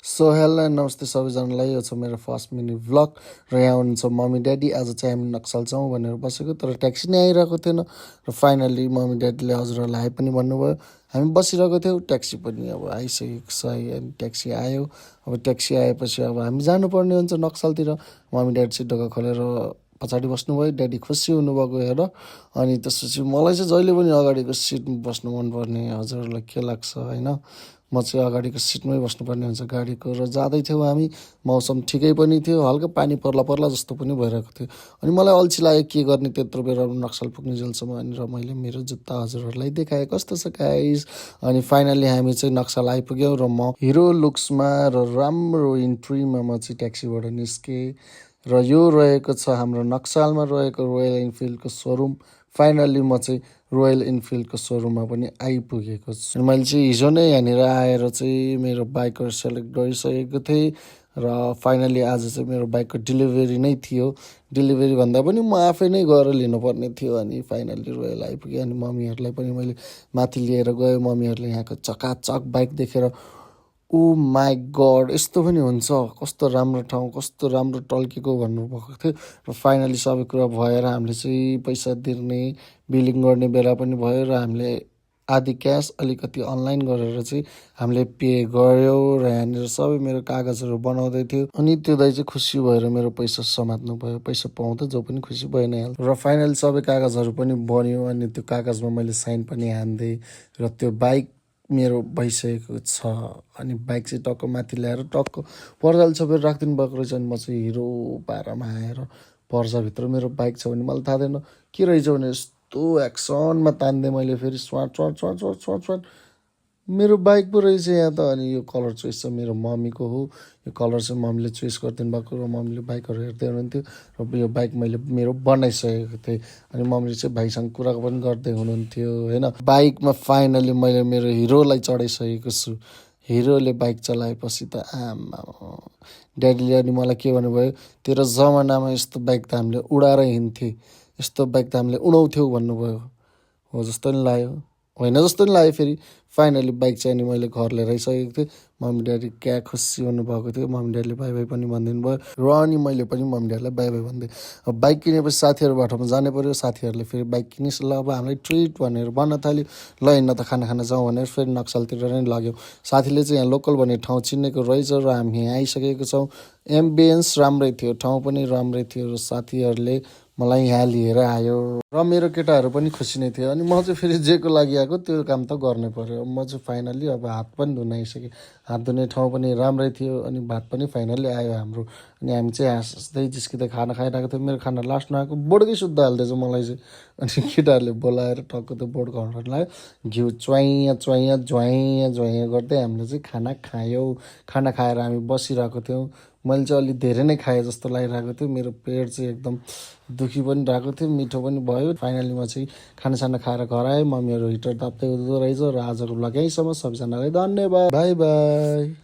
So hello नमस्ते सबैजनालाई। यो छ मेरो फर्स्ट मिनी भ्लग र यहाँ हुनुहुन्छ मम्मी ड्याडी। आज चाहिँ हामी नक्सल जाउँ भनेर बसेको, तर ट्याक्सी नै आइरहेको थिएन र फाइनली मम्मी ड्याडीले हजुरहरूलाई हाई पनि भन्नुभयो। हामी बसिरहेको थियौँ, ट्याक्सी पनि अब आइसकेको छ अनि ट्याक्सी आयो। अब ट्याक्सी आएपछि अब हामी जानुपर्ने हुन्छ नक्सलतिर। मम्मी ड्याडी चाहिँ ढोका खोलेर पछाडि बस्नुभयो, ड्याडी खुसी हुनुभएको हेर। अनि त्यसपछि मलाई चाहिँ जहिले पनि अगाडिको सिटमा बस्नु मनपर्ने, हजुरहरूलाई के लाग्छ होइन? म चाहिँ अगाडिको सिटमै बस्नुपर्ने हुन्छ गाडीको। र जाँदै थियौँ हामी, मौसम ठिकै पनि थियो, हल्का पानी पर्ला पर्ला जस्तो पनि भइरहेको थियो। अनि मलाई अल्छी लाग्यो के गर्ने त्यत्रो बेर नक्सल पुग्ने जेलसम्म। अनि र मैले मेरो जुत्ता हजुरहरूलाई देखाएँ कस्तो छ गाइस। अनि फाइनली हामी चाहिँ नक्सल आइपुग्यौँ र म हिरो लुक्समा र राम्रो इन्ट्रीमा म चाहिँ ट्याक्सीबाट निस्केँ। र यो रहेको छ हाम्रो नक्सालमा रहेको रोयल इनफिल्डको सोरुम। फाइनली म चाहिँ रोयल इनफिल्डको सोरुममा पनि आइपुगेको छु। मैले चाहिँ हिजो नै यहाँनिर आएर चाहिँ मेरो बाइकहरू सेलेक्ट गरिसकेको थिएँ र फाइनली आज चाहिँ मेरो बाइकको डेलिभरी नै थियो। डेलिभरी भन्दा पनि म आफै नै गएर लिनुपर्ने थियो। अनि फाइनली रोयल आइपुगेँ। अनि मम्मीहरूलाई पनि मैले माथि लिएर गएँ। मम्मीहरूले यहाँको चकाचक बाइक देखेर ओ माई गड यस्तो पनि हुन्छ, कस्तो राम्रो ठाउँ, कस्तो राम्रो टल्केको भन्नुभएको थियो। र फाइनली सबै कुरा भएर हामीले चाहिँ पैसा तिर्ने बिलिङ गर्ने बेला पनि भयो र हामीले आधी क्यास अलिकति अनलाइन गरेर चाहिँ हामीले पे गऱ्यौँ। र यहाँनिर सबै मेरो कागजहरू बनाउँदै थियो। अनि त्यो दाइ चाहिँ खुसी भएर मेरो पैसा समात्नु भयो। पैसा पाउँदा जो पनि खुसी भइ नै हाल्छ। र फाइनली सबै कागजहरू पनि बन्यो। अनि त्यो कागजमा मैले साइन पनि हानिदिएँ र त्यो बाइक मेरो भइसकेको छ। अनि बाइक चाहिँ टक्क माथि ल्याएर टक्क पर्दाले छोपेर राखिदिनु भएको रहेछ। अनि म चाहिँ हिरो पारामा आएर पर्जाभित्र मेरो बाइक छ भने मलाई थाहा थिएन के रहेछ भने यस्तो एक्सनमा तानिदिएँ मैले। फेरि स्वाट स्वाट स्वाट स्वाट स्वाट स्वाट मेरो बाइक पो रहेछ यहाँ त। अनि यो कलर चोइस चाहिँ मेरो मम्मीको हो। यो कलर चाहिँ मम्मीले चोइस गरिदिनु भएको र मम्मीले बाइकहरू हेर्दै हुनुहुन्थ्यो र यो बाइक मैले मेरो बनाइसकेको थिएँ। अनि मम्मीले चाहिँ भाइसँग कुरा पनि गर्दै हुनुहुन्थ्यो होइन। बाइकमा फाइनली मैले मेरो हिरोलाई चढाइसकेको छु। हिरोले बाइक चलाएपछि त आमा ड्याडीले अनि मलाई के भन्नुभयो, तेरो जमानामा यस्तो बाइक त हामीले उडाएर हिँड्थेँ, यस्तो बाइक त हामीले उडाउँथ्यौँ भन्नुभयो। हो जस्तो नि लाग्यो, होइन जस्तो नि लाग्यो। फेरि फाइनली बाइक चाहिँ अनि मैले घर लिएर आइसकेको थिएँ। मम्मी ड्याडी क्या खुसी हुनुभएको थियो। मम्मी ड्याडीले बाई बाई पनि भनिदिनु भयो र अनि मैले पनि मम्मी ड्याडीलाई बाई बाई भनिदिएँ। अब बाइक किनेपछि साथीहरूबाटमा जानु पऱ्यो। साथीहरूले फेरि बाइक किनिस् ल अब हामीलाई ट्रिट भनेर भन्न थाल्यो। ल हिँड्न त खाना खान जाउँ भनेर फेरि नक्सलतिर नै लग्यो। साथीले चाहिँ यहाँ लोकल भन्ने ठाउँ चिनेको रहेछ र हामी यहाँ आइसकेको छौँ। एम्बियन्स राम्रै थियो, ठाउँ पनि राम्रै थियो र साथीहरूले मलाई यहाँ लिएर आयो र मेरो केटाहरू पनि खुसी नै थियो। अनि म चाहिँ फेरि जेको लागि आएको त्यो काम त गर्नै पर्यो। म चाहिँ फाइनली अब हात पनि धुन आइसकेँ। हात धुने ठाउँ पनि राम्रै थियो अनि भात पनि फाइनली आयो हाम्रो। अनि हामी चाहिँ हाँस्दै जिस्किँदै खाना खाइरहेको थियौँ। मेरो खाना लास्टमा आएको बोर्डकै शुद्ध हाल्दैछ मलाई चाहिँ। अनि केटाहरूले बोलाएर टक्क त्यो बोर्ड घटाउन लाग्यो। घिउ च्वाइँ च्वाइँ झ्वाइँ झ्वाइँ गर्दै हामीले चाहिँ खाना खायौँ। खाना खाएर हामी बसिरहेको थियौँ। मैले चाहिँ अलिक धेरै नै खाएँ जस्तो लागिरहेको थियो। मेरो पेट चाहिँ एकदम दुखी पनि रहेको थियो, मिठो पनि भयो। फाइनली म चाहिँ खानासाना खाएर घर आएँ। मम्मीहरू हिटर ताप्दै हुँदो रहेछ। र आजको भ्लग यहीँसम्म। सबैजनालाई धन्यवाद, बाई बाई।